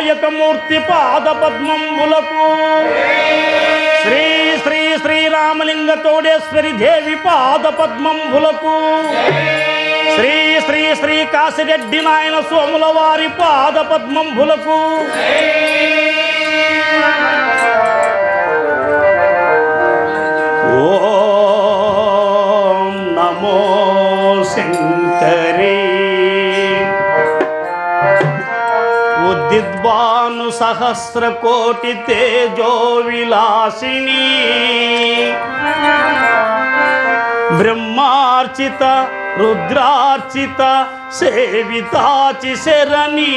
వినాయకమూర్తి పాదపద్మంబులకు శ్రీ శ్రీ శ్రీరామలింగ తోడేశ్వరి దేవి పాదపద్మంబులకు శ్రీ శ్రీ శ్రీ కాశిరెడ్డి నాయన సోముల వారి పాదపద్మంబులకు ఓం నమో శంకరే ఉద్దిద్భాను సహస్రకోటి తేజో విలాసిని బ్రహ్మార్చిత రుద్రార్చిత సేవితాచి శరణి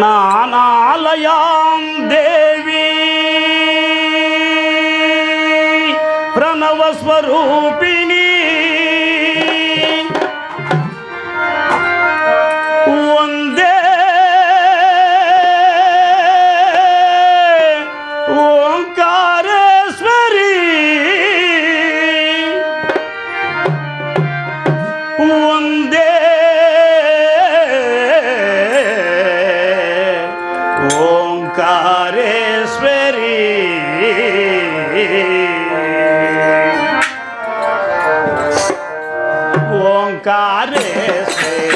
నానాలయాం దేవి ప్రణవ స్వరూపిణి వందే ఓంకారేశ్వరి వందే ఓంకారేశ్వరి ఓంకారేశ్వరి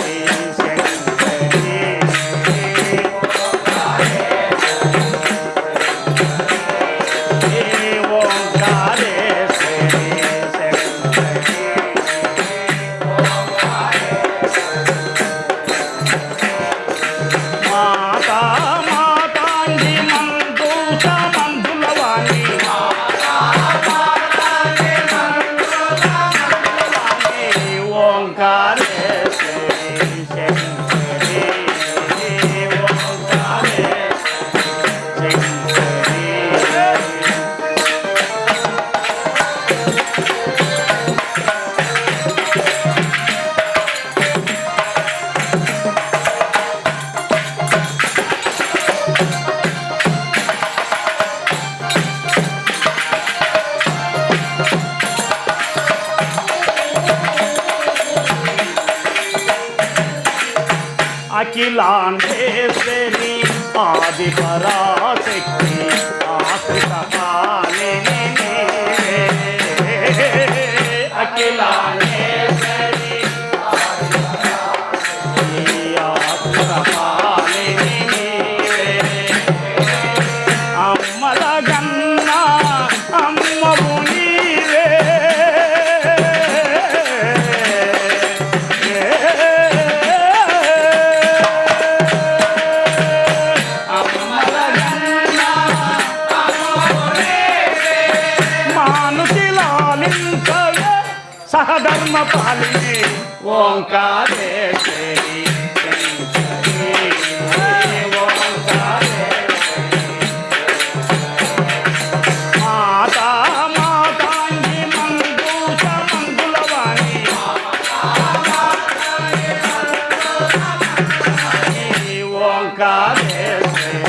అఖిలాండేశ్వరి ఆది పరాశక్తి ఆశ్రిత పాలిని అఖిలాండేశ్వరి ఆశ్రిత పాలిని అమ్మల గన్న అమ్మవు నీవే సహధర్మ పాలిని ఓంకారేశ్వరి మాతా మాతాంగి మంగూష మంగుళవాణి ఓంకారేశ్వరి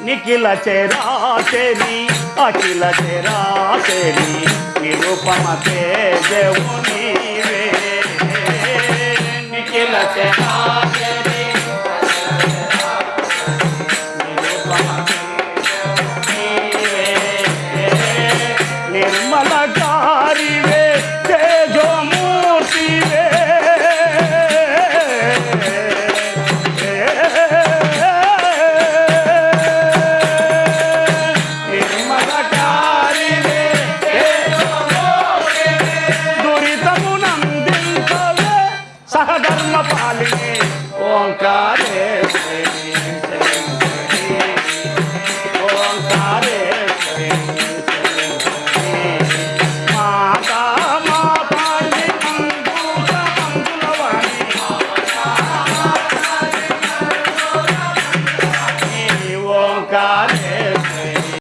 నిఖిల చరాచరి అఖిల చరాచరి నిరుపమ తేజవు నీవే నిఖిల చరాచరి నిరుపమ తేజవు నీవే నిర్మల కారివే తేజోమూర్తివే సహధర్మ పాలిని ఓంకారేశ్వరి ఓంకారేశ్వరి మాతా మాతాంగి మంగూష మంగుళవాణి तुका रे